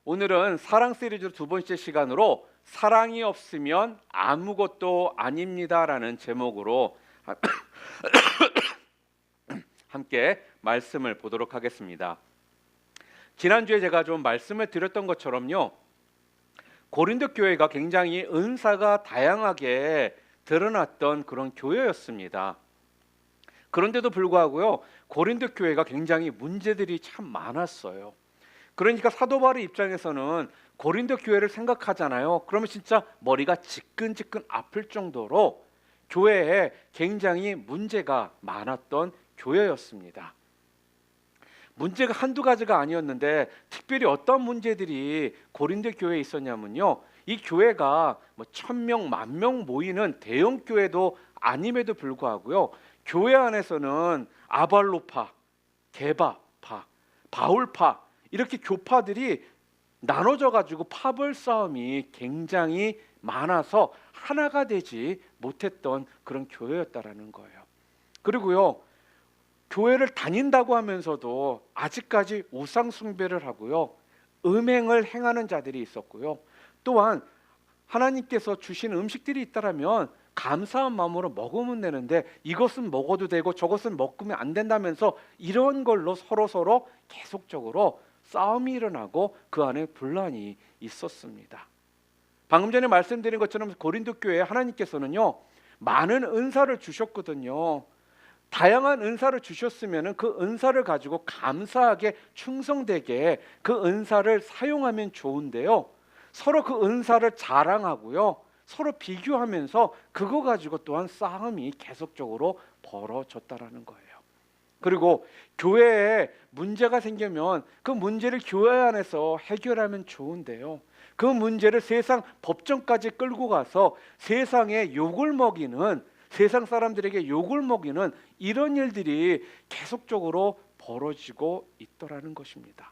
오늘은 사랑 시리즈 두 번째 시간으로 사랑이 없으면 아무것도 아닙니다라는 제목으로 함께 말씀을 보도록 하겠습니다. 지난주에 제가 좀 말씀을 드렸던 것처럼요, 고린도 교회가 굉장히 은사가 다양하게 드러났던 그런 교회였습니다. 그런데도 불구하고요, 고린도 교회가 굉장히 문제들이 참 많았어요. 그러니까 사도 바울의 입장에서는 고린도 교회를 생각하잖아요. 그러면 진짜 머리가 지끈지끈 아플 정도로 교회에 굉장히 문제가 많았던 교회였습니다. 문제가 한두 가지가 아니었는데 특별히 어떤 문제들이 고린도 교회에 있었냐면요, 이 교회가 1000명, 10,000명 모이는 대형 교회도 아님에도 불구하고요, 교회 안에서는 아발로파, 게바파, 바울파 이렇게 교파들이 나눠져 가지고 파벌 싸움이 굉장히 많아서 하나가 되지 못했던 그런 교회였다라는 거예요. 그리고요, 교회를 다닌다고 하면서도 아직까지 우상 숭배를 하고요, 음행을 행하는 자들이 있었고요, 또한 하나님께서 주신 음식들이 있다라면 감사한 마음으로 먹으면 되는데 이것은 먹어도 되고 저것은 먹으면 안 된다면서 이런 걸로 서로 계속적으로 싸움이 일어나고 그 안에 분란이 있었습니다. 방금 전에 말씀드린 것처럼 고린도 교회에 하나님께서는요, 많은 은사를 주셨거든요. 다양한 은사를 주셨으면 그 은사를 가지고 감사하게 충성되게 그 은사를 사용하면 좋은데요, 서로 그 은사를 자랑하고요, 서로 비교하면서 그거 가지고 또한 싸움이 계속적으로 벌어졌다라는 거예요. 그리고 교회에 문제가 생기면 그 문제를 교회 안에서 해결하면 좋은데요, 그 문제를 세상 법정까지 끌고 가서 세상에 욕을 먹이는, 세상 사람들에게 욕을 먹이는 이런 일들이 계속적으로 벌어지고 있더라는 것입니다.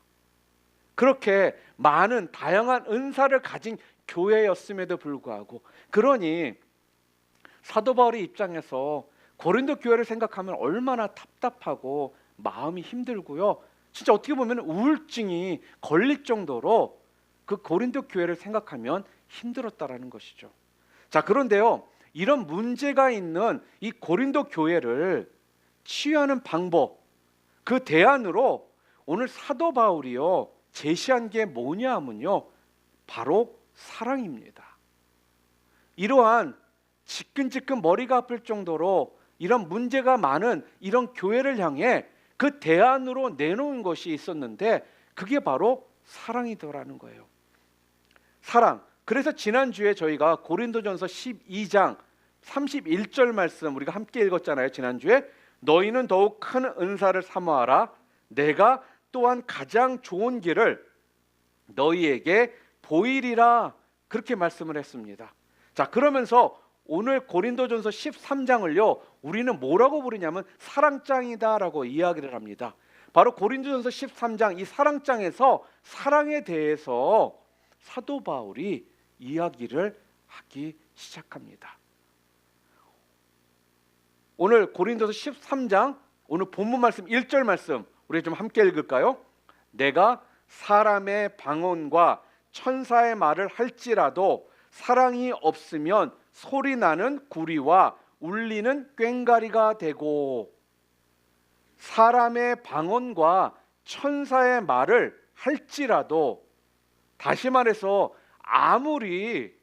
그렇게 많은 다양한 은사를 가진 교회였음에도 불구하고, 그러니 사도 바울의 입장에서 고린도 교회를 생각하면 얼마나 답답하고 마음이 힘들고요, 진짜 어떻게 보면 우울증이 걸릴 정도로 그 고린도 교회를 생각하면 힘들었다라는 것이죠. 자, 그런데요, 이런 문제가 있는 이 고린도 교회를 치유하는 방법, 그 대안으로 오늘 사도 바울이요 제시한 게 뭐냐 하면요, 바로 사랑입니다. 이러한 지끈지끈 머리가 아플 정도로 이런 문제가 많은 이런 교회를 향해 그 대안으로 내놓은 것이 있었는데 그게 바로 사랑이더라는 거예요. 사랑. 그래서 지난주에 저희가 고린도전서 12장 31절 말씀 우리가 함께 읽었잖아요. 지난주에 너희는 더욱 큰 은사를 사모하라. 내가 또한 가장 좋은 길을 너희에게 보이리라. 그렇게 말씀을 했습니다. 자, 그러면서 오늘 고린도전서 13장을요 우리는 뭐라고 부르냐면 사랑장이다라고 이야기를 합니다. 바로 고린도전서 13장 이 사랑장에서 사랑에 대해서 사도 바울이 이야기를 하기 시작합니다. 오늘 고린도서 13장 오늘 본문 말씀 1절 말씀 우리 좀 함께 읽을까요? 내가 사람의 방언과 천사의 말을 할지라도 사랑이 없으면 소리나는 구리와 울리는 꽹과리가 되고, 사람의 방언과 천사의 말을 할지라도, 다시 말해서 아무리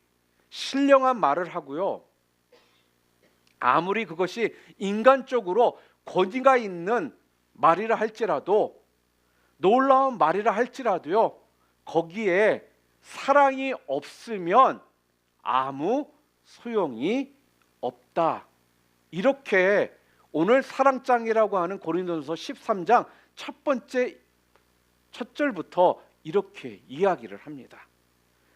신령한 말을 하고요, 아무리 그것이 인간적으로 권위가 있는 말이라 할지라도, 놀라운 말이라 할지라도요, 거기에 사랑이 없으면 아무 소용이 없다. 이렇게 오늘 사랑장이라고 하는 고린도전서 13장 첫 절부터 이렇게 이야기를 합니다.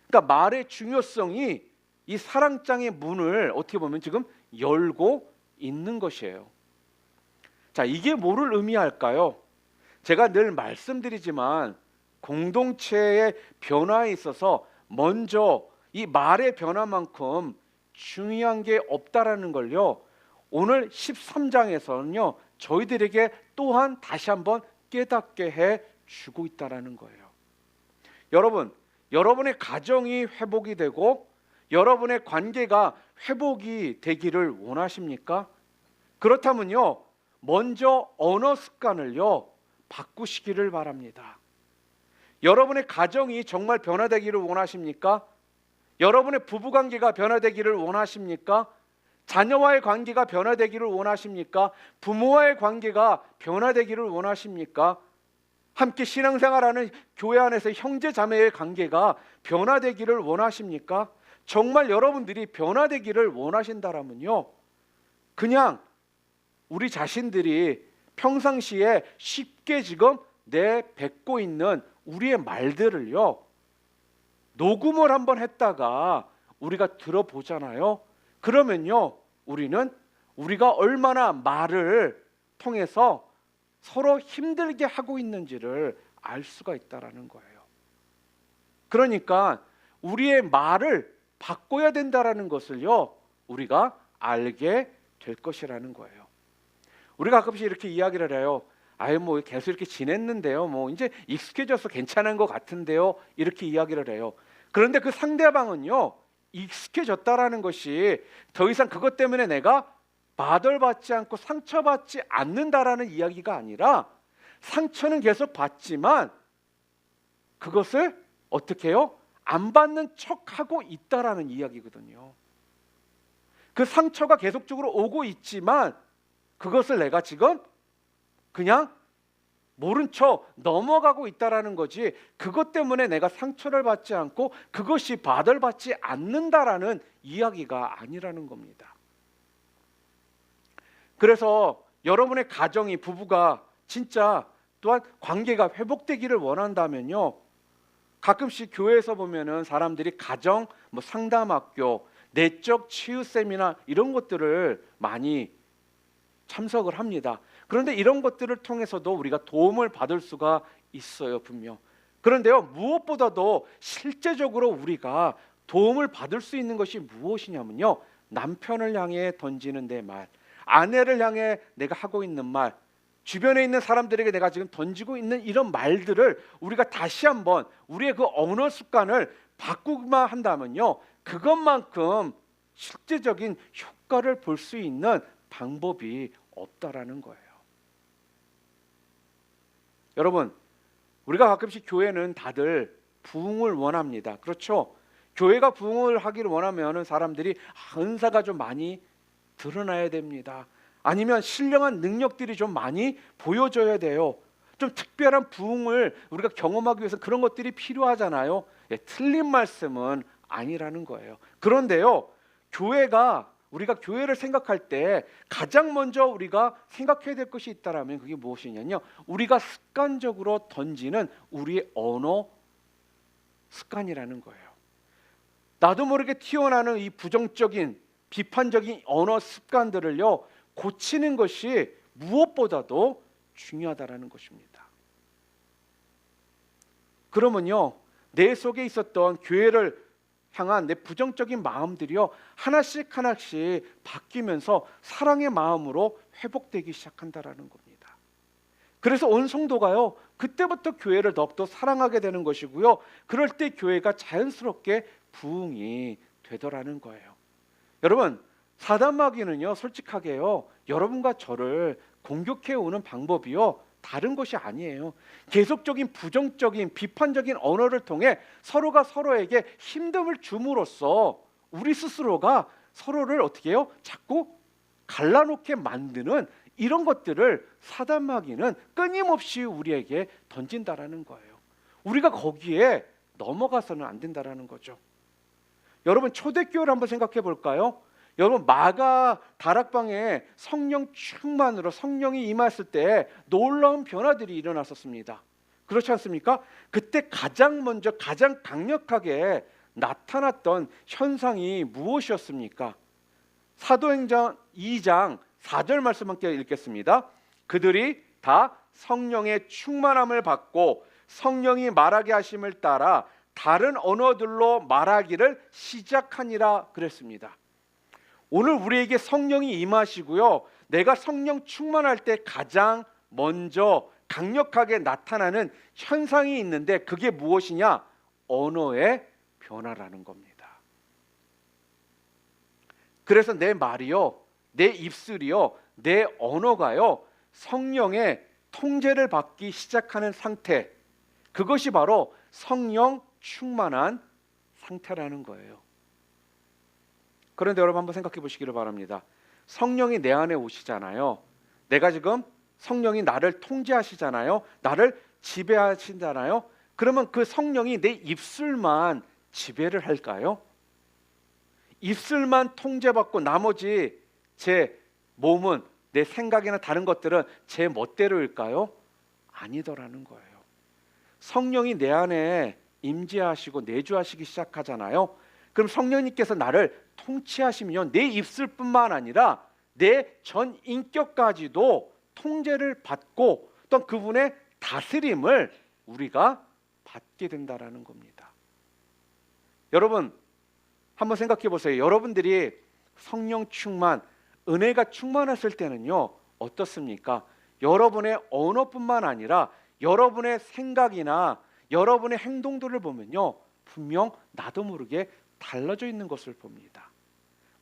그러니까 말의 중요성이 이 사랑장의 문을 어떻게 보면 지금 열고 있는 것이에요. 자, 이게 뭐를 의미할까요? 제가 늘 말씀드리지만 공동체의 변화에 있어서 먼저 이 말의 변화만큼 중요한 게 없다라는 걸요 오늘 13장에서는요 저희들에게 또한 다시 한번 깨닫게 해 주고 있다라는 거예요. 여러분, 여러분의 가정이 회복이 되고 여러분의 관계가 회복이 되기를 원하십니까? 그렇다면요, 먼저 언어 습관을요 바꾸시기를 바랍니다. 여러분의 가정이 정말 변화되기를 원하십니까? 여러분의 부부관계가 변화되기를 원하십니까? 자녀와의 관계가 변화되기를 원하십니까? 부모와의 관계가 변화되기를 원하십니까? 함께 신앙생활하는 교회 안에서 형제 자매의 관계가 변화되기를 원하십니까? 정말 여러분들이 변화되기를 원하신다라면요, 그냥 우리 자신들이 평상시에 쉽게 지금 내뱉고 있는 우리의 말들을요 녹음을 한번 했다가 우리가 들어보잖아요. 그러면요 우리는 우리가 얼마나 말을 통해서 서로 힘들게 하고 있는지를 알 수가 있다라는 거예요. 그러니까 우리의 말을 바꿔야 된다라는 것을요 우리가 알게 될 것이라는 거예요. 우리가 가끔씩 이렇게 이야기를 해요. 아유 뭐 계속 이렇게 지냈는데요, 뭐 이제 익숙해져서 괜찮은 것 같은데요, 이렇게 이야기를 해요. 그런데 그 상대방은요 익숙해졌다라는 것이 더 이상 그것 때문에 내가 마덜받지 않고 상처받지 않는다라는 이야기가 아니라 상처는 계속 받지만 그것을 어떻게 해요? 안 받는 척하고 있다라는 이야기거든요. 그 상처가 계속적으로 오고 있지만 그것을 내가 지금 그냥 모른 척 넘어가고 있다라는 거지, 그것 때문에 내가 상처를 받지 않고 그것이 바덜받지 않는다라는 이야기가 아니라는 겁니다. 그래서 여러분의 가정이, 부부가 진짜 또한 관계가 회복되기를 원한다면요, 가끔씩 교회에서 보면은 사람들이 가정 상담학교, 내적 치유 세미나 이런 것들을 많이 참석을 합니다. 그런데 이런 것들을 통해서도 우리가 도움을 받을 수가 있어요, 분명. 그런데요, 무엇보다도 실제적으로 우리가 도움을 받을 수 있는 것이 무엇이냐면요, 남편을 향해 던지는 내 말, 아내를 향해 내가 하고 있는 말, 주변에 있는 사람들에게 내가 지금 던지고 있는 이런 말들을 우리가 다시 한번 우리의 그 언어 습관을 바꾸기만 한다면요, 그것만큼 실제적인 효과를 볼 수 있는 방법이 없다라는 거예요. 여러분, 우리가 가끔씩 교회는 다들 부흥을 원합니다. 그렇죠? 교회가 부흥을 하기를 원하면 사람들이 은사가 좀 많이 드러나야 됩니다. 아니면 신령한 능력들이 좀 많이 보여져야 돼요. 좀 특별한 부흥을 우리가 경험하기 위해서 그런 것들이 필요하잖아요. 틀린 말씀은 아니라는 거예요. 그런데요, 우리가 교회를 생각할 때 가장 먼저 우리가 생각해야 될 것이 있다라면 그게 무엇이냐면요, 우리가 습관적으로 던지는 우리의 언어 습관이라는 거예요. 나도 모르게 튀어나오는 이 부정적인 비판적인 언어 습관들을요 고치는 것이 무엇보다도 중요하다라는 것입니다. 그러면요, 내 속에 있었던 교회를 향한 내 부정적인 마음들이요 하나씩 바뀌면서 사랑의 마음으로 회복되기 시작한다라는 겁니다. 그래서 온 성도가요 그때부터 교회를 더욱더 사랑하게 되는 것이고요, 그럴 때 교회가 자연스럽게 부흥이 되더라는 거예요. 여러분, 사단 마귀는요 솔직하게요 여러분과 저를 공격해 오는 방법이요 다른 것이 아니에요. 계속적인 부정적인 비판적인 언어를 통해 서로가 서로에게 힘듦을 줌으로써 우리 스스로가 서로를 어떻게 해요? 자꾸 갈라놓게 만드는 이런 것들을 사단 마귀는 끊임없이 우리에게 던진다라는 거예요. 우리가 거기에 넘어가서는 안 된다라는 거죠. 여러분, 초대교회를 한번 생각해 볼까요? 여러분, 마가 다락방에 성령 충만으로 성령이 임했을 때 놀라운 변화들이 일어났었습니다. 그렇지 않습니까? 그때 가장 먼저 가장 강력하게 나타났던 현상이 무엇이었습니까? 사도행전 2장 4절 말씀 함께 읽겠습니다. 그들이 다 성령의 충만함을 받고 성령이 말하게 하심을 따라 다른 언어들로 말하기를 시작하니라 그랬습니다. 오늘 우리에게 성령이 임하시고요, 내가 성령 충만할 때 가장 먼저 강력하게 나타나는 현상이 있는데 그게 무엇이냐? 언어의 변화라는 겁니다. 그래서 내 말이요, 내 입술이요, 내 언어가요, 성령의 통제를 받기 시작하는 상태, 그것이 바로 성령 충만한 상태라는 거예요. 그런데 여러분 한번 생각해 보시기를 바랍니다. 성령이 내 안에 오시잖아요. 내가 지금 성령이 나를 통제하시잖아요. 나를 지배하신잖아요. 그러면 그 성령이 내 입술만 지배를 할까요? 입술만 통제받고 나머지 제 몸은, 내 생각이나 다른 것들은 제 멋대로일까요? 아니더라는 거예요. 성령이 내 안에 임재하시고 내주하시기 시작하잖아요. 그럼 성령님께서 나를 통치하시면 내 입술뿐만 아니라 내 전 인격까지도 통제를 받고 또 그분의 다스림을 우리가 받게 된다라는 겁니다. 여러분 한번 생각해 보세요. 여러분들이 성령 충만, 은혜가 충만했을 때는요, 어떻습니까? 여러분의 언어뿐만 아니라 여러분의 생각이나 여러분의 행동들을 보면요, 분명 나도 모르게 달라져 있는 것을 봅니다.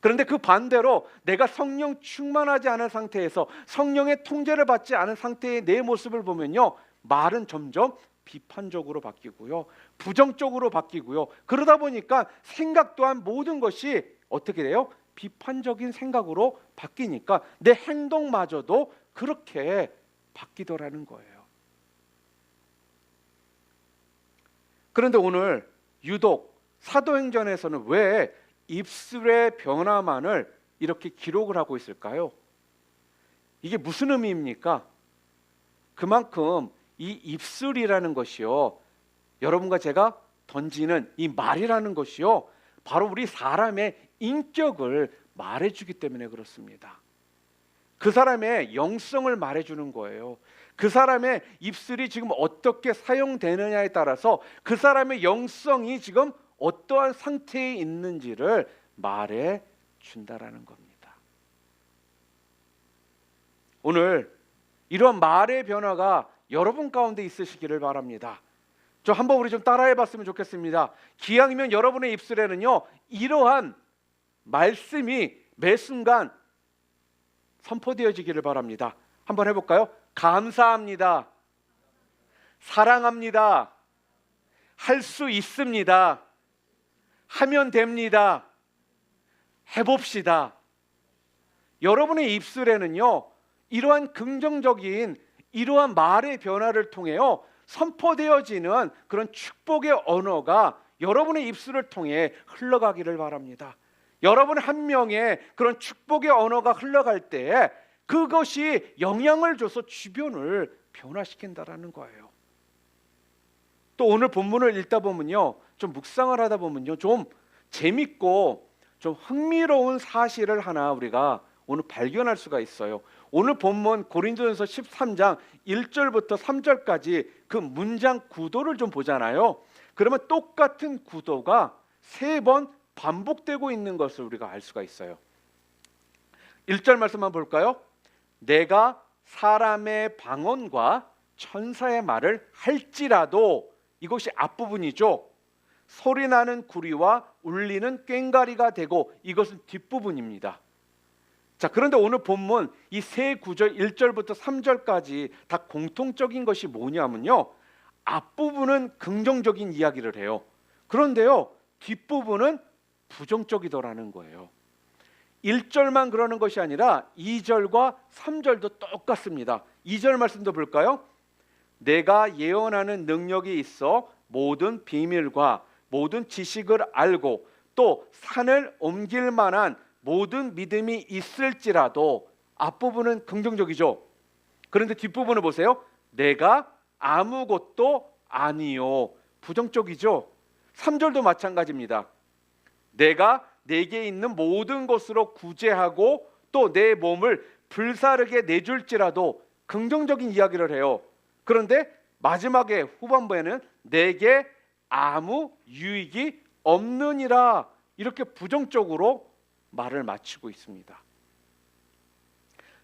그런데 그 반대로 내가 성령 충만하지 않은 상태에서 성령의 통제를 받지 않은 상태의 내 모습을 보면요, 말은 점점 비판적으로 바뀌고요, 부정적으로 바뀌고요. 그러다 보니까 생각 또한 모든 것이 어떻게 돼요? 비판적인 생각으로 바뀌니까 내 행동마저도 그렇게 바뀌더라는 거예요. 그런데 오늘 유독 사도행전에서는 왜 입술의 변화만을 이렇게 기록을 하고 있을까요? 이게 무슨 의미입니까? 그만큼 이 입술이라는 것이요, 여러분과 제가 던지는 이 말이라는 것이요, 바로 우리 사람의 인격을 말해주기 때문에 그렇습니다. 그 사람의 영성을 말해주는 거예요. 그 사람의 입술이 지금 어떻게 사용되느냐에 따라서 그 사람의 영성이 지금 어떠한 상태에 있는지를 말해준다라는 겁니다. 오늘 이러한 말의 변화가 여러분 가운데 있으시기를 바랍니다. 저 한번 우리 좀 따라해 봤으면 좋겠습니다. 기왕이면 여러분의 입술에는요, 이러한 말씀이 매 순간 선포되어지기를 바랍니다. 한번 해볼까요? 감사합니다. 사랑합니다. 할 수 있습니다. 하면 됩니다. 해봅시다. 여러분의 입술에는요, 이러한 긍정적인 이러한 말의 변화를 통해요, 선포되어지는 그런 축복의 언어가 여러분의 입술을 통해 흘러가기를 바랍니다. 여러분 한 명의 그런 축복의 언어가 흘러갈 때 그것이 영향을 줘서 주변을 변화시킨다라는 거예요. 또 오늘 본문을 읽다 보면요, 좀 묵상을 하다 보면요, 좀 재밌고 좀 흥미로운 사실을 하나 우리가 오늘 발견할 수가 있어요. 오늘 본문 고린도전서 13장 1절부터 3절까지 그 문장 구도를 좀 보잖아요. 그러면 똑같은 구도가 3번 반복되고 있는 것을 우리가 알 수가 있어요. 1절 말씀만 볼까요? 내가 사람의 방언과 천사의 말을 할지라도, 이것이 앞부분이죠. 소리나는 구리와 울리는 꽹과리가 되고, 이것은 뒷부분입니다. 자, 그런데 오늘 본문 이 세 구절 1절부터 3절까지 다 공통적인 것이 뭐냐면요, 앞부분은 긍정적인 이야기를 해요. 그런데요, 뒷부분은 부정적이더라는 거예요. 1절만 그러는 것이 아니라 2절과 3절도 똑같습니다. 2절 말씀도 볼까요? 내가 예언하는 능력이 있어 모든 비밀과 모든 지식을 알고 또 산을 옮길 만한 모든 믿음이 있을지라도, 앞부분은 긍정적이죠. 그런데 뒷부분을 보세요. 내가 아무것도 아니요, 부정적이죠. 3절도 마찬가지입니다. 내가 내게 있는 모든 것으로 구제하고 또 내 몸을 불사르게 내줄지라도, 긍정적인 이야기를 해요. 그런데 마지막에 후반부에는 내게 아무 유익이 없느니라, 이렇게 부정적으로 말을 마치고 있습니다.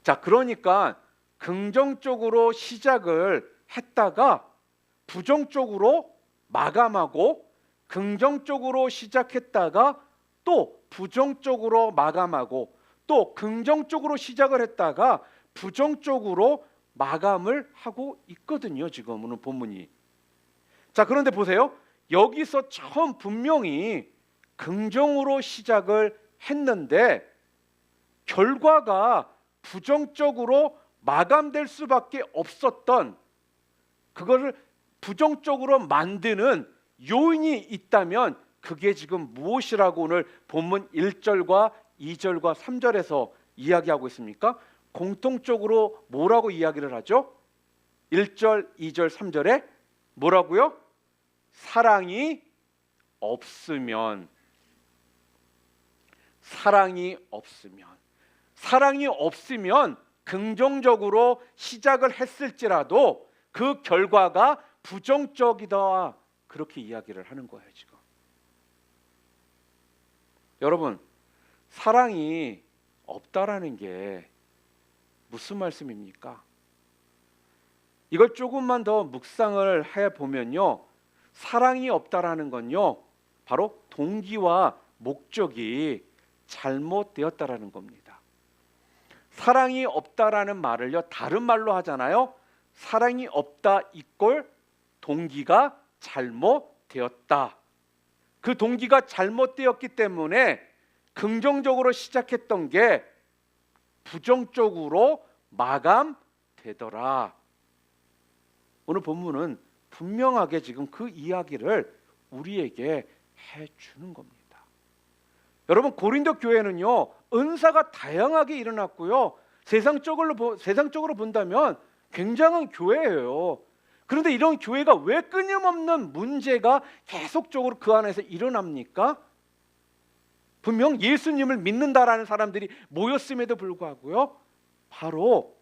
자, 그러니까 긍정적으로 시작을 했다가 부정적으로 마감하고 긍정적으로 시작했다가 또 부정적으로 마감하고 또 긍정적으로 시작을 했다가 부정적으로 마감을 하고 있거든요. 지금 오늘 본문이. 자, 그런데 보세요. 여기서 처음 분명히 긍정으로 시작을 했는데 결과가 부정적으로 마감될 수밖에 없었던, 그거를 부정적으로 만드는 요인이 있다면 그게 지금 무엇이라고 오늘 본문 1절과 2절과 3절에서 이야기하고 있습니까? 공통적으로 뭐라고 이야기를 하죠? 1절, 2절, 3절에 뭐라고요? 사랑이 없으면, 사랑이 없으면 긍정적으로 시작을 했을지라도 그 결과가 부정적이다, 그렇게 이야기를 하는 거예요. 지금 여러분, 사랑이 없다라는 게 무슨 말씀입니까? 이걸 조금만 더 묵상을 해보면요, 사랑이 없다라는 건요, 바로 동기와 목적이 잘못되었다라는 겁니다. 사랑이 없다라는 말을요, 다른 말로 하잖아요. 사랑이 없다 이꼴 동기가 잘못되었다. 그 동기가 잘못되었기 때문에 긍정적으로 시작했던 게 부정적으로 마감되더라. 오늘 본문은 분명하게 지금 그 이야기를 우리에게 해주는 겁니다. 여러분, 고린도 교회는요, 은사가 다양하게 일어났고요, 세상적으로 본다면 굉장한 교회예요. 그런데 이런 교회가 왜 끊임없는 문제가 계속적으로 그 안에서 일어납니까? 분명 예수님을 믿는다라는 사람들이 모였음에도 불구하고요, 바로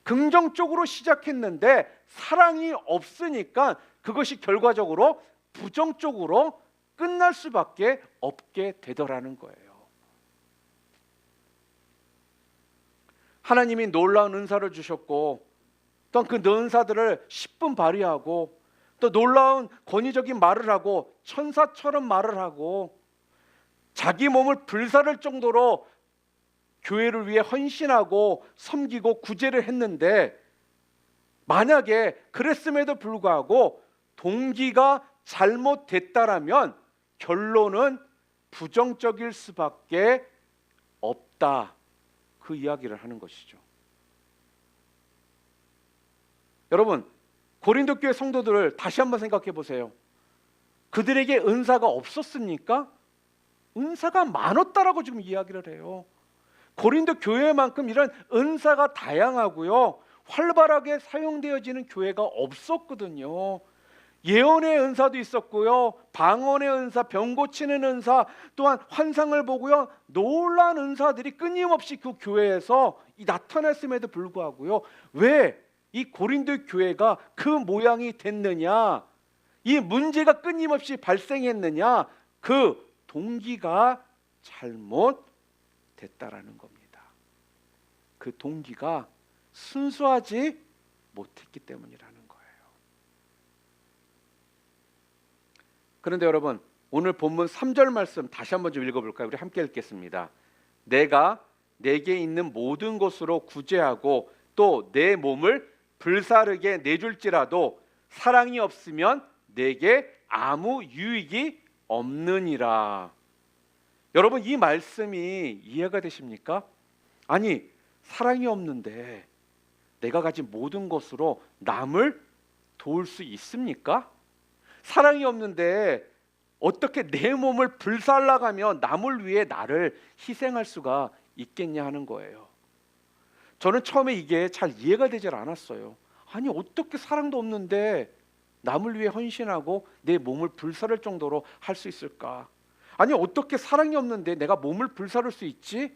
긍정적으로 시작했는데 사랑이 없으니까 그것이 결과적으로 부정적으로 끝날 수밖에 없게 되더라는 거예요. 하나님이 놀라운 은사를 주셨고 또 그 은사들을 10분 발휘하고 또 놀라운 권위적인 말을 하고 천사처럼 말을 하고 자기 몸을 불사를 정도로 교회를 위해 헌신하고 섬기고 구제를 했는데, 만약에 그랬음에도 불구하고 동기가 잘못됐다라면 결론은 부정적일 수밖에 없다, 그 이야기를 하는 것이죠. 여러분, 고린도 교회 성도들을 다시 한번 생각해 보세요. 그들에게 은사가 없었습니까? 은사가 많았다라고 지금 이야기를 해요. 고린도 교회만큼 이런 은사가 다양하고요, 활발하게 사용되어지는 교회가 없었거든요. 예언의 은사도 있었고요, 방언의 은사, 병 고치는 은사, 또한 환상을 보고요, 놀라운 은사들이 끊임없이 그 교회에서 나타났음에도 불구하고요, 왜 이 고린도 교회가 그 모양이 됐느냐, 이 문제가 끊임없이 발생했느냐, 그 동기가 잘못됐다라는 겁니다. 그 동기가 순수하지 못했기 때문이라는 거예요. 그런데 여러분, 오늘 본문 3절 말씀 다시 한번 좀 읽어볼까요? 우리 함께 읽겠습니다. 내가 내게 있는 모든 것으로 구제하고 또 내 몸을 불사르게 내줄지라도 사랑이 없으면 내게 아무 유익이 없느니라. 여러분, 이 말씀이 이해가 되십니까? 아니, 사랑이 없는데 내가 가진 모든 것으로 남을 도울 수 있습니까? 사랑이 없는데 어떻게 내 몸을 불살라가며 남을 위해 나를 희생할 수가 있겠냐 하는 거예요. 저는 처음에 이게 잘 이해가 되질 않았어요. 아니, 어떻게 사랑도 없는데 남을 위해 헌신하고 내 몸을 불사를 정도로 할 수 있을까? 아니, 어떻게 사랑이 없는데 내가 몸을 불사를 수 있지?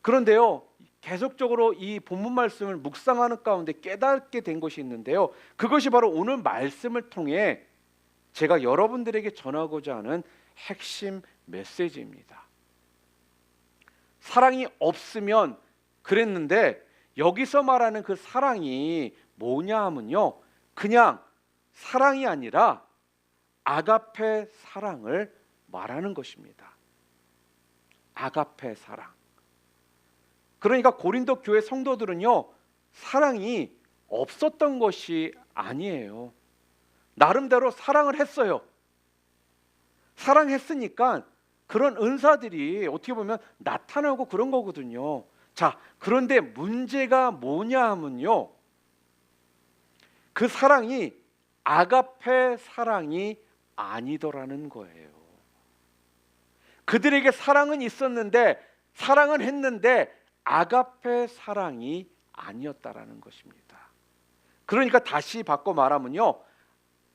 그런데요, 계속적으로 이 본문 말씀을 묵상하는 가운데 깨닫게 된 것이 있는데요, 그것이 바로 오늘 말씀을 통해 제가 여러분들에게 전하고자 하는 핵심 메시지입니다. 사랑이 없으면 그랬는데 여기서 말하는 그 사랑이 뭐냐 하면요, 그냥 사랑이 아니라 아가페 사랑을 말하는 것입니다. 아가페 사랑. 그러니까 고린도 교회 성도들은요, 사랑이 없었던 것이 아니에요. 나름대로 사랑을 했어요. 사랑했으니까 그런 은사들이 어떻게 보면 나타나고 그런 거거든요. 자, 그런데 문제가 뭐냐 하면요, 그 사랑이 아가페 사랑이 아니더라는 거예요. 그들에게 사랑은 있었는데, 사랑은 했는데 아가페 사랑이 아니었다라는 것입니다. 그러니까 다시 바꿔 말하면요,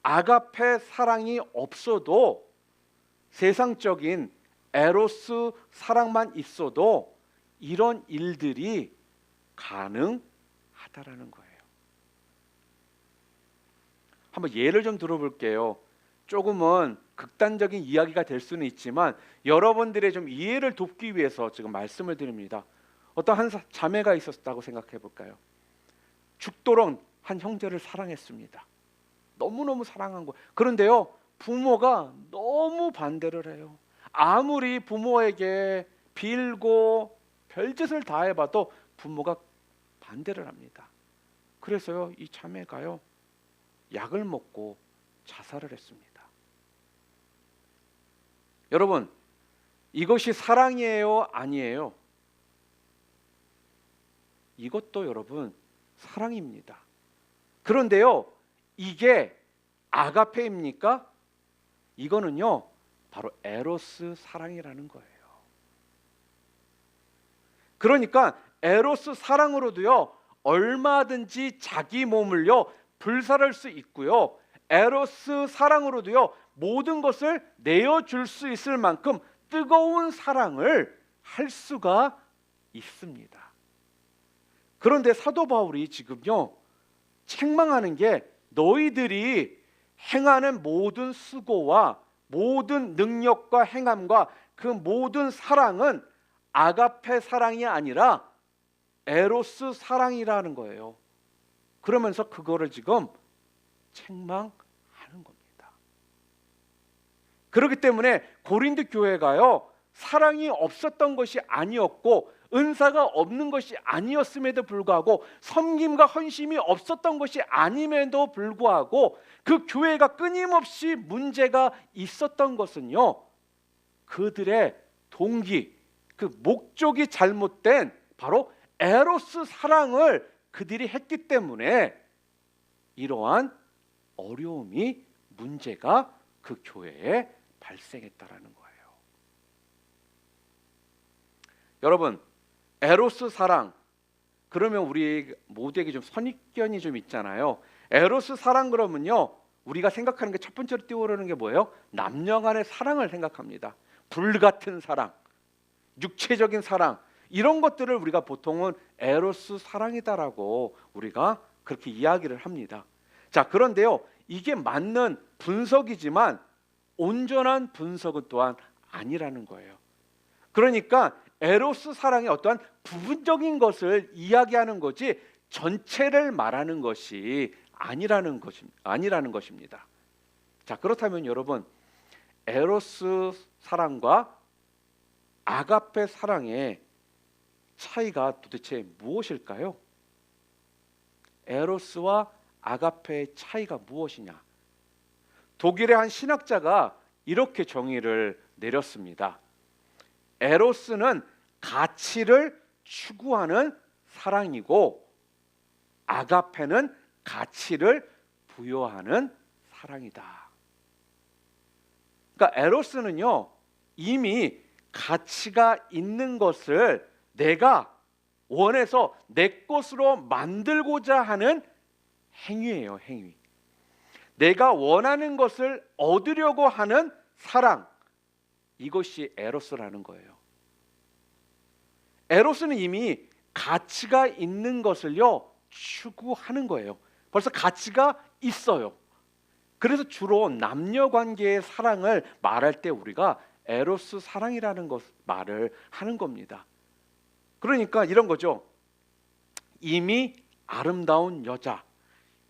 아가페 사랑이 없어도 세상적인 에로스 사랑만 있어도 이런 일들이 가능하다라는 거예요. 한번 예를 좀 들어볼게요. 조금은 극단적인 이야기가 될 수는 있지만 여러분들의 좀 이해를 돕기 위해서 지금 말씀을 드립니다. 어떤 한 자매가 있었다고 생각해 볼까요? 죽도록 한 형제를 사랑했습니다. 너무너무 사랑한 거. 그런데요, 부모가 너무 반대를 해요. 아무리 부모에게 빌고 별짓을 다 해봐도 부모가 반대를 합니다. 그래서요, 이 자매가요, 약을 먹고 자살을 했습니다. 여러분, 이것이 사랑이에요, 아니에요? 이것도 여러분 사랑입니다. 그런데요, 이게 아가페입니까? 이거는요, 바로 에로스 사랑이라는 거예요. 그러니까 에로스 사랑으로도요, 얼마든지 자기 몸을요 불살할 수 있고요, 에로스 사랑으로도요 모든 것을 내어줄 수 있을 만큼 뜨거운 사랑을 할 수가 있습니다. 그런데 사도 바울이 지금요, 책망하는 게 너희들이 행하는 모든 수고와 모든 능력과 행함과 그 모든 사랑은 아가페 사랑이 아니라 에로스 사랑이라는 거예요. 그러면서 그거를 지금 책망하는 겁니다. 그렇기 때문에 고린도 교회가요, 사랑이 없었던 것이 아니었고 은사가 없는 것이 아니었음에도 불구하고 섬김과 헌심이 없었던 것이 아님에도 불구하고 그 교회가 끊임없이 문제가 있었던 것은요, 그들의 동기, 그 목적이 잘못된 바로 에로스 사랑을 그들이 했기 때문에 이러한 어려움이, 문제가 그 교회에 발생했다라는 거예요. 여러분, 에로스 사랑, 그러면 우리 모두에게 좀 선입견이 좀 있잖아요. 에로스 사랑 그러면요, 우리가 생각하는 게 첫 번째로 뛰어오르는 게 뭐예요? 남녀 간의 사랑을 생각합니다. 불같은 사랑, 육체적인 사랑, 이런 것들을 우리가 보통은 에로스 사랑이다라고 우리가 그렇게 이야기를 합니다. 자, 그런데요, 이게 맞는 분석이지만 온전한 분석은 또한 아니라는 거예요. 그러니까 에로스 사랑의 어떠한 부분적인 것을 이야기하는 거지 전체를 말하는 것이 아니라는 것입니다. 자, 그렇다면 여러분, 에로스 사랑과 아가페 사랑의 차이가 도대체 무엇일까요? 에로스와 아가페의 차이가 무엇이냐? 독일의 한 신학자가 이렇게 정의를 내렸습니다. 에로스는 가치를 추구하는 사랑이고 아가페는 가치를 부여하는 사랑이다. 그러니까 에로스는요, 이미 가치가 있는 것을 내가 원해서 내 것으로 만들고자 하는 행위예요, 행위. 내가 원하는 것을 얻으려고 하는 사랑, 이것이 에로스라는 거예요. 에로스는 이미 가치가 있는 것을요 추구하는 거예요. 벌써 가치가 있어요. 그래서 주로 남녀 관계의 사랑을 말할 때 우리가 에로스 사랑이라는 것 말을 하는 겁니다. 그러니까 이런 거죠. 이미 아름다운 여자,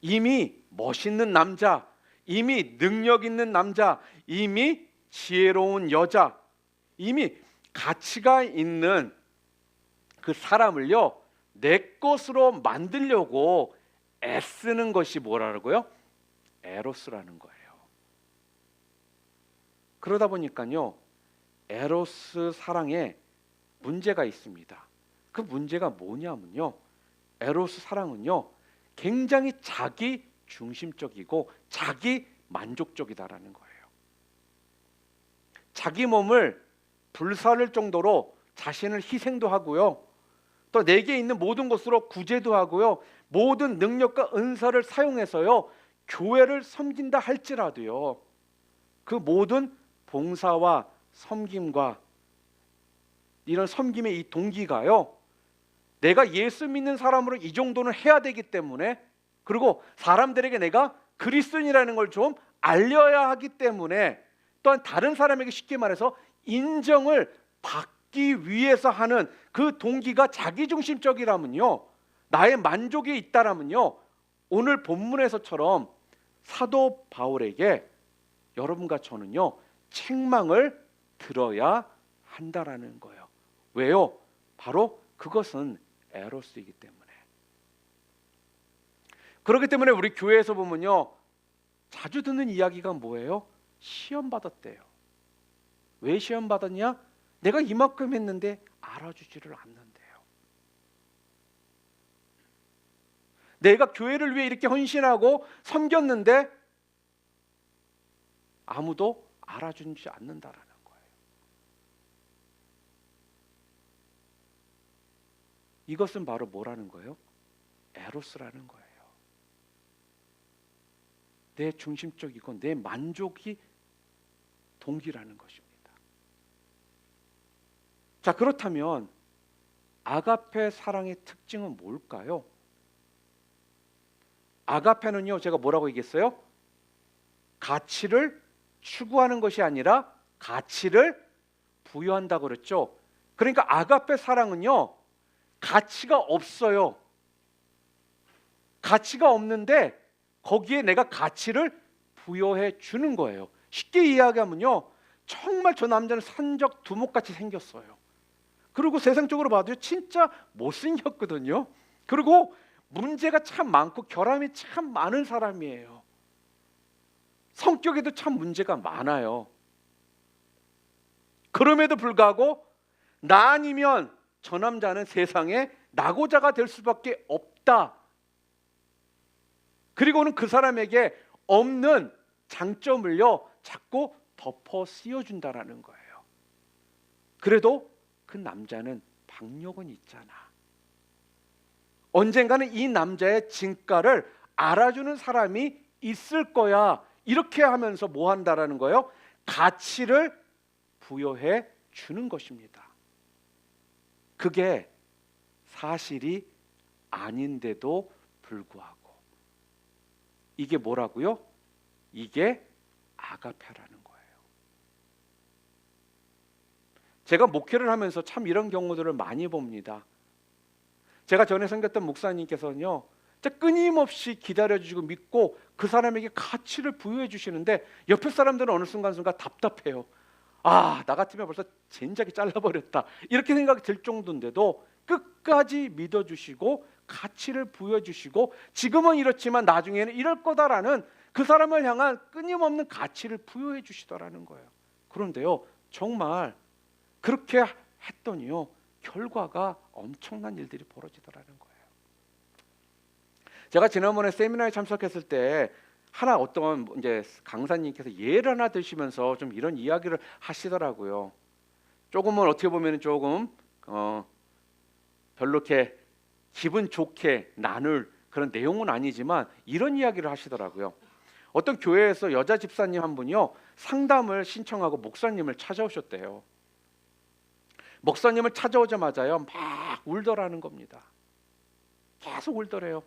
이미 멋있는 남자, 이미 능력 있는 남자, 이미 지혜로운 여자, 이미 가치가 있는 그 사람을요 내 것으로 만들려고 애쓰는 것이 뭐라고요? 에로스라는 거예요. 그러다 보니까요 에로스 사랑에 문제가 있습니다. 그 문제가 뭐냐면요, 에로스 사랑은요 굉장히 자기 중심적이고 자기 만족적이다라는 거예요. 자기 몸을 불살을 정도로 자신을 희생도 하고요, 또 내게 있는 모든 것으로 구제도 하고요, 모든 능력과 은사를 사용해서요 교회를 섬긴다 할지라도요 그 모든 봉사와 섬김과 이런 섬김의 이 동기가요 내가 예수 믿는 사람으로 이 정도는 해야 되기 때문에, 그리고 사람들에게 내가 그리스도인이라는 걸 좀 알려야 하기 때문에, 또한 다른 사람에게 쉽게 말해서 인정을 받기 위해서 하는 그 동기가 자기중심적이라면요, 나의 만족이 있다라면요 오늘 본문에서처럼 사도 바울에게 여러분과 저는요 책망을 들어야 한다라는 거예요. 왜요? 바로 그것은 에로스이기 때문에. 그렇기 때문에 우리 교회에서 보면요 자주 듣는 이야기가 뭐예요? 시험 받았대요. 왜 시험 받았냐? 내가 이만큼 했는데 알아주지를 않는데요. 내가 교회를 위해 이렇게 헌신하고 섬겼는데 아무도 알아주지 않는다라는 거예요. 이것은 바로 뭐라는 거예요? 에로스라는 거예요. 내 중심적이고 내 만족이 동기라는 것입니다. 자, 그렇다면 아가페 사랑의 특징은 뭘까요? 아가페는요 제가 뭐라고 얘기했어요? 가치를 추구하는 것이 아니라 가치를 부여한다고 그랬죠. 그러니까 아가페 사랑은요 가치가 없어요. 가치가 없는데 거기에 내가 가치를 부여해 주는 거예요. 쉽게 이야기하면요 정말 저 남자는 산적 두목같이 생겼어요. 그리고 세상적으로 봐도 진짜 못생겼거든요. 그리고 문제가 참 많고 결함이 참 많은 사람이에요. 성격에도 참 문제가 많아요. 그럼에도 불구하고 나 아니면 저 남자는 세상에 낙오자가 될 수밖에 없다. 그리고는 그 사람에게 없는 장점을요 자꾸 덮어 씌워준다라는 거예요. 그래도 그 남자는 박력은 있잖아. 언젠가는 이 남자의 진가를 알아주는 사람이 있을 거야. 이렇게 하면서 뭐 한다라는 거예요? 가치를 부여해 주는 것입니다. 그게 사실이 아닌데도 불구하고 이게 뭐라고요? 이게 아가페라는 거예요. 제가 목회를 하면서 참 이런 경우들을 많이 봅니다. 제가 전에 섬겼던 목사님께서는요 끊임없이 기다려주시고 믿고 그 사람에게 가치를 부여해 주시는데 옆에 사람들은 어느 순간순간 답답해요. 아, 나 같으면 벌써 젠장이 잘라버렸다 이렇게 생각이 들 정도인데도 끝까지 믿어주시고 가치를 부여해 주시고 지금은 이렇지만 나중에는 이럴 거다라는 그 사람을 향한 끊임없는 가치를 부여해 주시더라는 거예요. 그런데요 정말 그렇게 했더니요 결과가 엄청난 일들이 벌어지더라는 거예요. 제가 지난번에 세미나에 참석했을 때 어떤 이제 강사님께서 예를 하나 드시면서 좀 이런 이야기를 하시더라고요. 조금은 어떻게 보면 조금 별로 이렇게 기분 좋게 나눌 그런 내용은 아니지만 이런 이야기를 하시더라고요. 어떤 교회에서 여자 집사님 한 분이요 상담을 신청하고 목사님을 찾아오셨대요. 목사님을 찾아오자마자요 막 울더라는 겁니다. 계속 울더래요.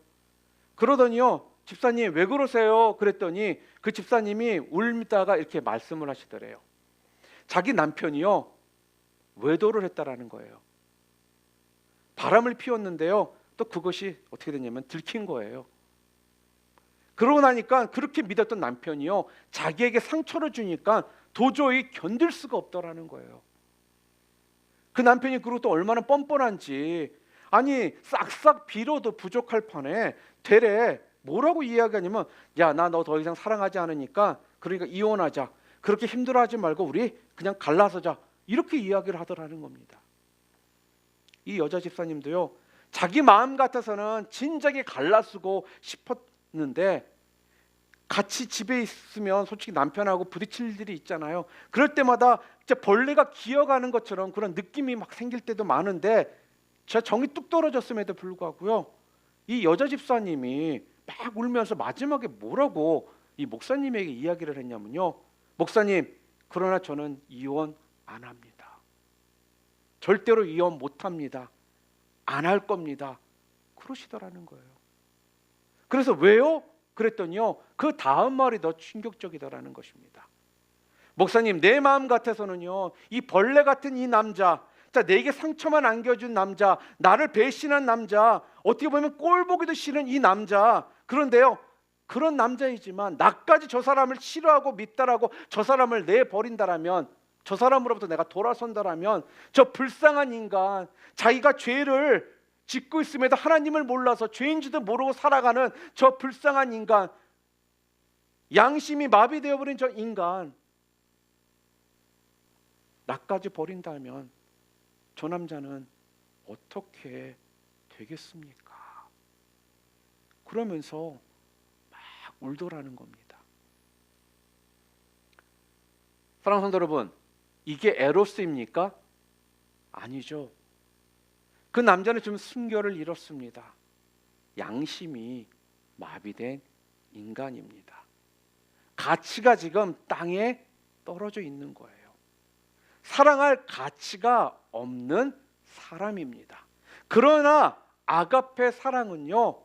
그러더니요 집사님 왜 그러세요? 그랬더니 그 집사님이 울다가 이렇게 말씀을 하시더래요. 자기 남편이요 외도를 했다라는 거예요. 바람을 피웠는데요 또 그것이 어떻게 됐냐면 들킨 거예요. 그러고 나니까 그렇게 믿었던 남편이요, 자기에게 상처를 주니까 도저히 견딜 수가 없더라는 거예요. 그 남편이 그리고 또 얼마나 뻔뻔한지, 아니 싹싹 빌어도 부족할 판에 되레 뭐라고 이야기하냐면, 야, 나 너 더 이상 사랑하지 않으니까 그러니까 이혼하자. 그렇게 힘들어하지 말고 우리 그냥 갈라서자. 이렇게 이야기를 하더라는 겁니다. 이 여자 집사님도요, 자기 마음 같아서는 진작에 갈라쓰고 싶었는데, 같이 집에 있으면 솔직히 남편하고 부딪힐 일이 있잖아요. 그럴 때마다 진짜 벌레가 기어가는 것처럼 그런 느낌이 막 생길 때도 많은데, 제가 정이 뚝 떨어졌음에도 불구하고요, 이 여자 집사님이 막 울면서 마지막에 뭐라고 이 목사님에게 이야기를 했냐면요, 목사님, 그러나 저는 이혼 안 합니다. 절대로 이혼 못 합니다. 안 할 겁니다. 그러시더라는 거예요. 그래서 왜요? 그랬더니요, 그 다음 말이 더 충격적이더라는 것입니다. 목사님, 내 마음 같아서는요, 이 벌레 같은 이 남자, 자, 내게 상처만 안겨준 남자, 나를 배신한 남자, 어떻게 보면 꼴 보기도 싫은 이 남자, 그런데요, 그런 남자이지만 나까지 저 사람을 싫어하고 믿다라고 저 사람을 내버린다라면, 저 사람으로부터 내가 돌아선다라면, 저 불쌍한 인간, 자기가 죄를 짓고 있음에도 하나님을 몰라서 죄인지도 모르고 살아가는 저 불쌍한 인간, 양심이 마비되어 버린 저 인간, 나까지 버린다면 저 남자는 어떻게 되겠습니까? 그러면서 막 울더라는 겁니다. 사랑하는 성도 여러분, 이게 에로스입니까? 아니죠. 그 남자는 좀 순결을 잃었습니다. 양심이 마비된 인간입니다. 가치가 지금 땅에 떨어져 있는 거예요. 사랑할 가치가 없는 사람입니다. 그러나 아가페 사랑은요,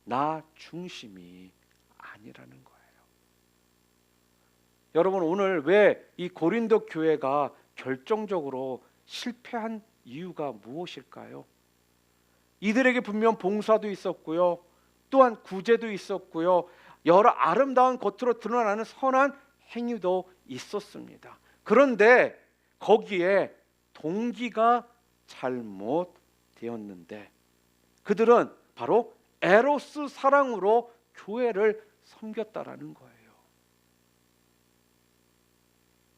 나 중심이 아니라는 거예요. 여러분, 오늘 왜 이 고린도 교회가 결정적으로 실패한 이유가 무엇일까요? 이들에게 분명 봉사도 있었고요, 또한 구제도 있었고요, 여러 아름다운 겉으로 드러나는 선한 행위도 있었습니다. 그런데 거기에 동기가 잘못되었는데, 그들은 바로 에로스 사랑으로 교회를 섬겼다라는 거예요.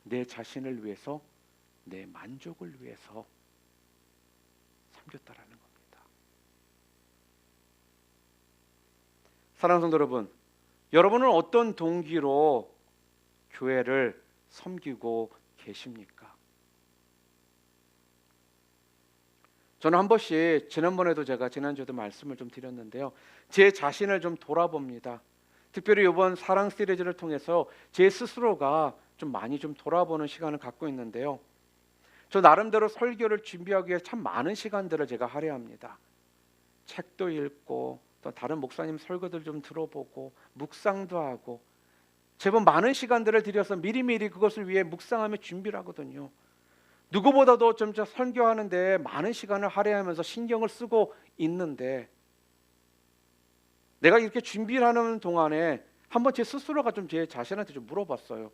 내 자신을 위해서, 내 만족을 위해서 섬겼다라는 겁니다. 사랑하는 성도 여러분, 여러분은 어떤 동기로 교회를 섬기고 계십니까? 저는 한 번씩, 지난번에도 제가 지난주에도 말씀을 좀 드렸는데요, 제 자신을 좀 돌아봅니다. 특별히 이번 사랑 시리즈를 통해서 제 스스로가 좀 많이 좀 돌아보는 시간을 갖고 있는데요, 저 나름대로 설교를 준비하기 위해 참 많은 시간들을 제가 할애합니다. 책도 읽고, 또 다른 목사님 설교들 좀 들어보고, 묵상도 하고, 제법 많은 시간들을 들여서 미리미리 그것을 위해 묵상하며 준비를 하거든요. 누구보다도 좀 설교하는데 많은 시간을 할애하면서 신경을 쓰고 있는데, 내가 이렇게 준비를 하는 동안에 한번 제 스스로가 좀 제 자신한테 좀 물어봤어요.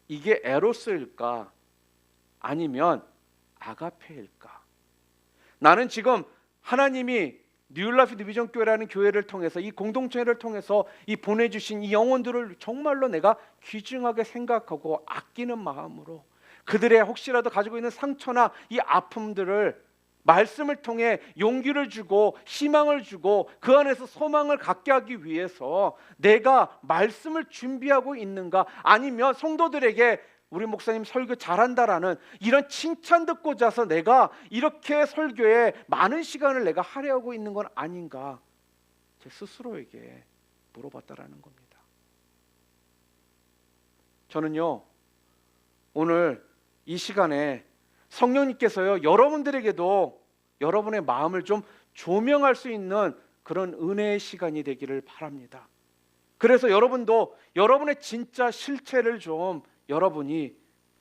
이게 에로스일까? 아니면 아가페일까? 나는 지금 하나님이 뉴라이프 디비전 교회라는 교회를 통해서, 이 공동체를 통해서 이 보내주신 이 영혼들을 정말로 내가 귀중하게 생각하고 아끼는 마음으로, 그들의 혹시라도 가지고 있는 상처나 이 아픔들을 말씀을 통해 용기를 주고 희망을 주고 그 안에서 소망을 갖게 하기 위해서 내가 말씀을 준비하고 있는가? 아니면 성도들에게 우리 목사님 설교 잘한다라는 이런 칭찬 듣고자 서 내가 이렇게 설교에 많은 시간을 내가 할애하고 있는 건 아닌가? 제 스스로에게 물어봤다라는 겁니다. 저는요, 오늘 이 시간에 성령님께서요, 여러분들에게도 여러분의 마음을 좀 조명할 수 있는 그런 은혜의 시간이 되기를 바랍니다. 그래서 여러분도 여러분의 진짜 실체를 좀 여러분이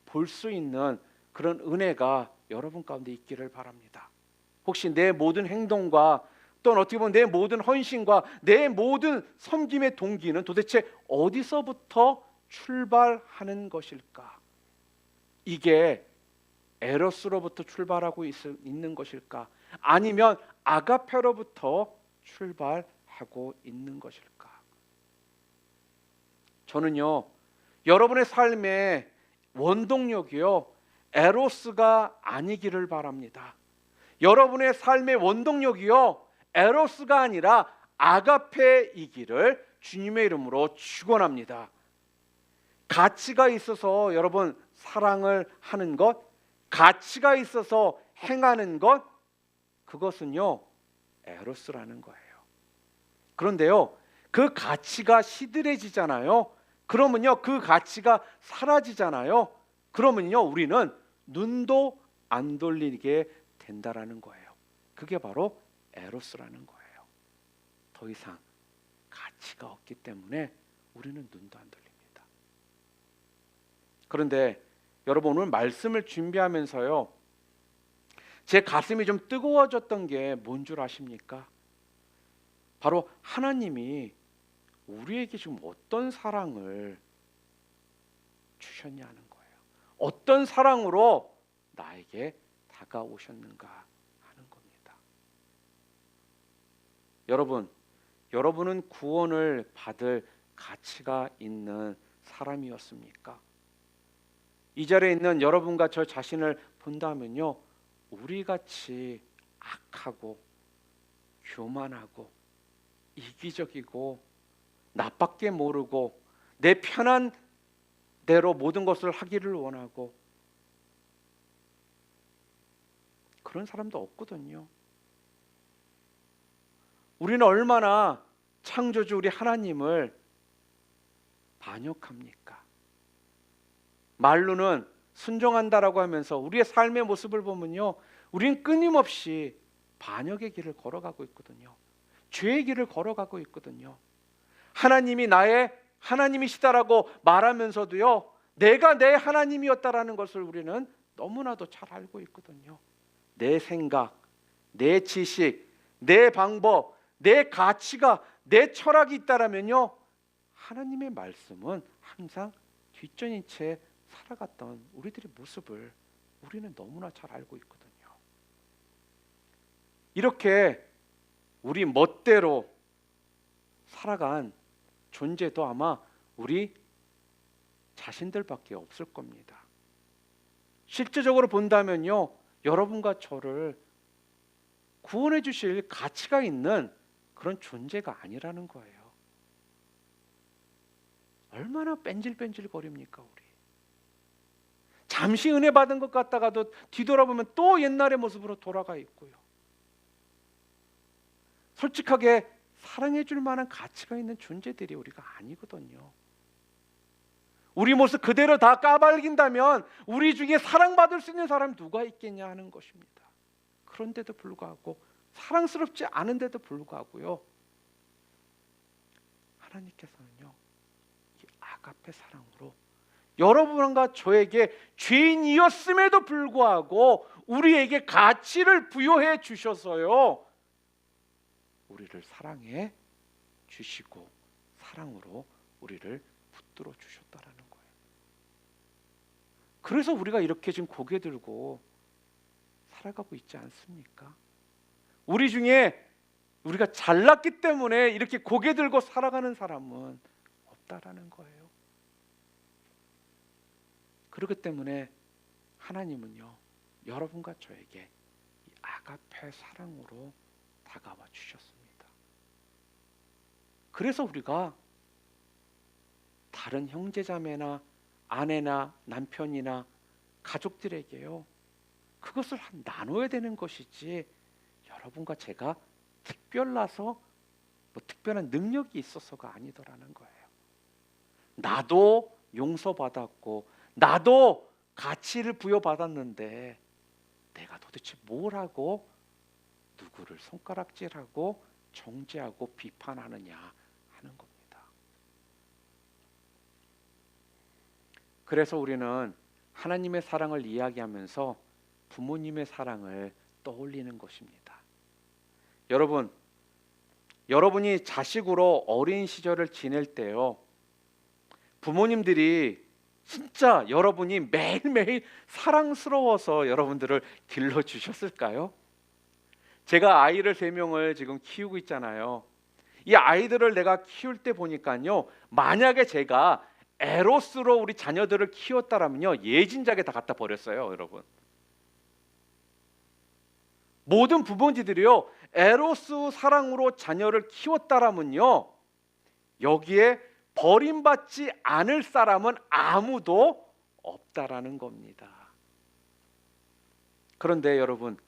볼 수 있는 그런 은혜가 여러분 가운데 있기를 바랍니다. 혹시 내 모든 행동과 또는 어떻게 보면 내 모든 헌신과 내 모든 섬김의 동기는 도대체 어디서부터 출발하는 것일까? 이게 에로스로부터 출발하고 있는 것일까? 아니면 아가페로부터 출발하고 있는 것일까? 저는요, 여러분의 삶의 원동력이요, 에로스가 아니기를 바랍니다. 여러분의 삶의 원동력이요, 에로스가 아니라 아가페이기를 주님의 이름으로 축원합니다. 가치가 있어서 여러분 사랑을 하는 것, 가치가 있어서 행하는 것, 그것은요 에로스라는 거예요. 그런데요, 그 가치가 시들해지잖아요. 그러면요 그 가치가 사라지잖아요. 그러면요 우리는 눈도 안 돌리게 된다라는 거예요. 그게 바로 에로스라는 거예요. 더 이상 가치가 없기 때문에 우리는 눈도 안 돌립니다. 그런데 여러분, 오늘 말씀을 준비하면서요, 제 가슴이 좀 뜨거워졌던 게 뭔 줄 아십니까? 바로 하나님이 우리에게 지금 어떤 사랑을 주셨냐는 거예요. 어떤 사랑으로 나에게 다가오셨는가 하는 겁니다. 여러분은 구원을 받을 가치가 있는 사람이었습니까? 이 자리에 있는 여러분과 저 자신을 본다면요, 우리같이 악하고 교만하고 이기적이고 나밖에 모르고 내 편한 대로 모든 것을 하기를 원하고 그런 사람도 없거든요. 우리는 얼마나 창조주 우리 하나님을 반역합니까? 말로는 순종한다라고 하면서 우리의 삶의 모습을 보면요, 우리는 끊임없이 반역의 길을 걸어가고 있거든요. 죄의 길을 걸어가고 있거든요. 하나님이 나의 하나님이시다라고 말하면서도요, 내가 내 하나님이었다라는 것을 우리는 너무나도 잘 알고 있거든요. 내 생각, 내 지식, 내 방법, 내 가치가, 내 철학이 있다라면요, 하나님의 말씀은 항상 뒷전인 채 살아갔던 우리들의 모습을 우리는 너무나 잘 알고 있거든요. 이렇게 우리 멋대로 살아간 존재도 아마 우리 자신들밖에 없을 겁니다. 실제적으로 본다면요, 여러분과 저를 구원해 주실 가치가 있는 그런 존재가 아니라는 거예요. 얼마나 뺀질뺀질 거립니까 우리. 잠시 은혜 받은 것 같다가도 뒤돌아보면 또 옛날의 모습으로 돌아가 있고요. 솔직하게 사랑해 줄 만한 가치가 있는 존재들이 우리가 아니거든요. 우리 모습 그대로 다 까발린다면 우리 중에 사랑받을 수 있는 사람이 누가 있겠냐 하는 것입니다. 그런데도 불구하고, 사랑스럽지 않은데도 불구하고요, 하나님께서는요 이 아가페 사랑으로 여러분과 저에게 죄인이었음에도 불구하고 우리에게 가치를 부여해 주셔서요, 우리를 사랑해 주시고 사랑으로 우리를 붙들어 주셨다라는 거예요. 그래서 우리가 이렇게 지금 고개 들고 살아가고 있지 않습니까? 우리 중에 우리가 잘났기 때문에 이렇게 고개 들고 살아가는 사람은 없다라는 거예요. 그렇기 때문에 하나님은요, 여러분과 저에게 이 아가페 사랑으로 다가와 주셨습니다. 그래서 우리가 다른 형제자매나 아내나 남편이나 가족들에게요, 그것을 나눠야 되는 것이지, 여러분과 제가 특별나서 뭐 특별한 능력이 있어서가 아니더라는 거예요. 나도 용서받았고 나도 가치를 부여받았는데 내가 도대체 뭘 하고 누구를 손가락질하고 정죄하고 비판하느냐 하는 겁니다. 그래서 우리는 하나님의 사랑을 이야기하면서 부모님의 사랑을 떠올리는 것입니다. 여러분, 여러분이 자식으로 어린 시절을 지낼 때요, 부모님들이 진짜 여러분이 매일매일 사랑스러워서 여러분들을 길러주셨을까요? 제가 아이를 3명을 지금 키우고 있잖아요. 이 아이들을 내가 키울 때 보니까요, 만약에 제가 에로스로 우리 자녀들을 키웠다라면요, 예진작에 다 갖다 버렸어요, 여러분. 모든 부모님들이요, 에로스 사랑으로 자녀를 키웠다라면요, 여기에 버림받지 않을 사람은 아무도 없다라는 겁니다. 그런데 여러분,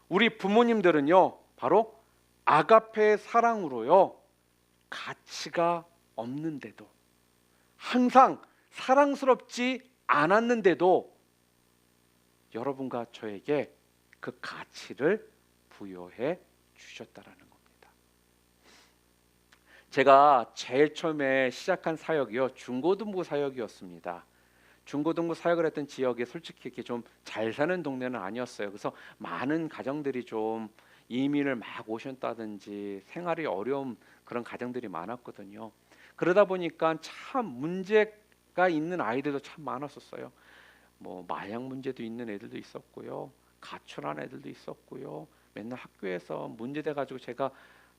우리 부모님들은요, 바로 아가페의 사랑으로요, 가치가 없는데도, 항상 사랑스럽지 않았는데도 여러분과 저에게 그 가치를 부여해 주셨다라는 겁니다. 제가 제일 처음에 시작한 사역이요, 중고등부 사역이었습니다. 중고등부 사역을 했던 지역에 솔직히 이렇게 좀 잘 사는 동네는 아니었어요. 그래서 많은 가정들이 좀 이민을 막 오셨다든지 생활이 어려운 그런 가정들이 많았거든요. 그러다 보니까 참 문제가 있는 아이들도 참 많았었어요. 뭐 마약 문제도 있는 애들도 있었고요, 가출한 애들도 있었고요. 맨날 학교에서 문제돼 가지고 제가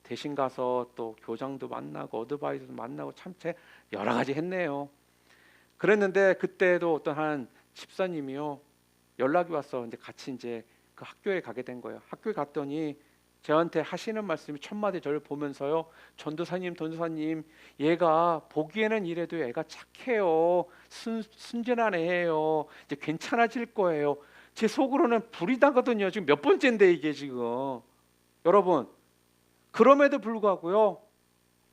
대신 가서 또 교장도 만나고 어드바이저도 만나고 참 여러 가지 했네요. 그랬는데 그때도 어떤 한 집사님이요, 연락이 와서 이제 같이 이제 그 학교에 가게 된 거예요. 학교에 갔더니 저한테 하시는 말씀이 첫 마디 저를 보면서요, 전도사님, 얘가 보기에는 이래도 애가 착해요, 순진한 애예요, 이제 괜찮아질 거예요. 제 속으로는 불이 나거든요. 지금 몇 번째인데 이게 지금. 여러분, 그럼에도 불구하고요,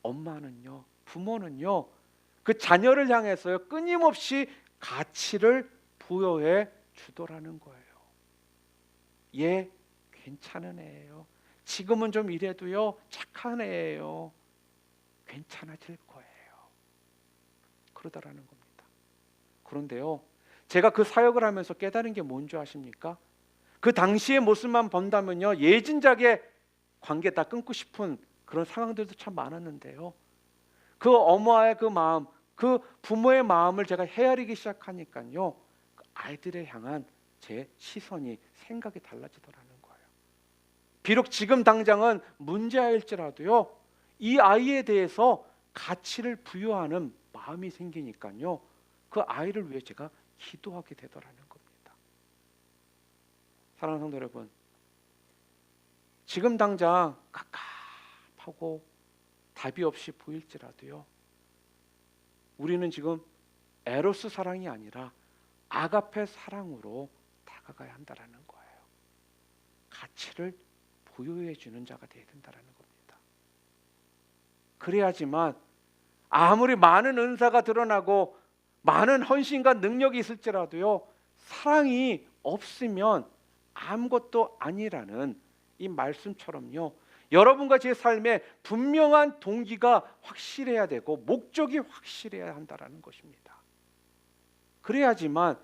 엄마는요, 부모는요, 그 자녀를 향해서요, 끊임없이 가치를 부여해 주더라는 거예요. 얘 괜찮은 애예요. 지금은 좀 이래도요, 착한 애예요. 괜찮아질 거예요. 그러더라는 겁니다. 그런데요, 제가 그 사역을 하면서 깨달은 게 뭔지 아십니까? 그 당시의 모습만 본다면요, 예진작의 관계 다 끊고 싶은 그런 상황들도 참 많았는데요, 그 어머와의 그 마음, 그 부모의 마음을 제가 헤아리기 시작하니까요, 그 아이들에 향한 제 시선이, 생각이 달라지더라는 거예요. 비록 지금 당장은 문제일지라도요, 이 아이에 대해서 가치를 부여하는 마음이 생기니까요, 그 아이를 위해 제가 기도하게 되더라는 겁니다. 사랑하는 성도 여러분, 지금 당장 갑갑하고 답이 없이 보일지라도요, 우리는 지금 에로스 사랑이 아니라 아가페 사랑으로 다가가야 한다라는 거예요. 가치를 부여해 주는 자가 되어야 된다라는 겁니다. 그래야지만 아무리 많은 은사가 드러나고 많은 헌신과 능력이 있을지라도요, 사랑이 없으면 아무것도 아니라는 이 말씀처럼요, 여러분과 제 삶에 분명한 동기가 확실해야 되고 목적이 확실해야 한다라는 것입니다. 그래야지만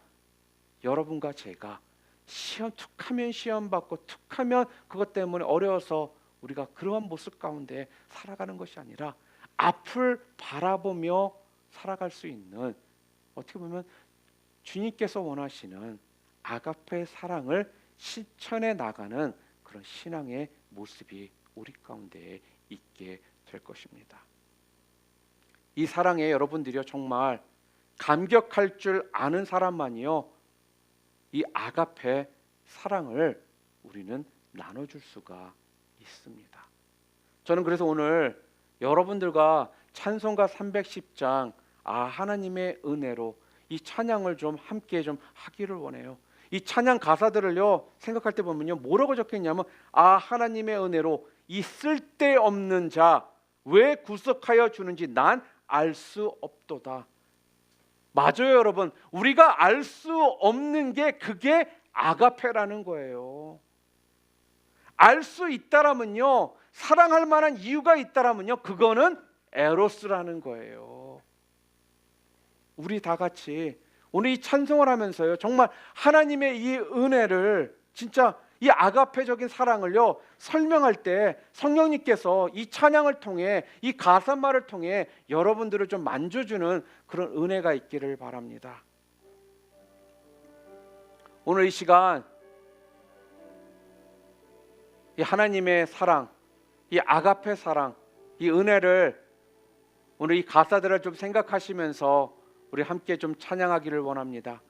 여러분과 제가 툭하면 시험 받고 툭하면 그것 때문에 어려워서 우리가 그러한 모습 가운데 살아가는 것이 아니라 앞을 바라보며 살아갈 수 있는, 어떻게 보면 주님께서 원하시는 아가페 사랑을 실천해 나가는 그런 신앙의 모습이 우리 가운데 있게 될 것입니다. 이 사랑에 여러분들이요, 정말 감격할 줄 아는 사람만이요, 이 아가페 사랑을 우리는 나눠줄 수가 있습니다. 저는 그래서 오늘 여러분들과 찬송가 310장 하나님의 은혜로 이 찬양을 좀 함께 좀 하기를 원해요. 이 찬양 가사들을요, 생각할 때 보면요, 뭐라고 적혀있냐면 하나님의 은혜로 이 쓸데없는 자 왜 구속하여 주는지 난 알 수 없도다. 맞아요, 여러분. 우리가 알 수 없는 게 그게 아가페라는 거예요. 알 수 있다라면요, 사랑할 만한 이유가 있다라면요, 그거는 에로스라는 거예요. 우리 다 같이 오늘 이 찬송을 하면서요, 정말 하나님의 이 은혜를 진짜 이 아가페적인 사랑을요 설명할 때 성령님께서 이 찬양을 통해 이 가사말을 통해 여러분들을 좀 만져주는 그런 은혜가 있기를 바랍니다. 오늘 이 시간 이 하나님의 사랑, 이 아가페 사랑, 이 은혜를 오늘 이 가사들을 좀 생각하시면서 우리 함께 좀 찬양하기를 원합니다.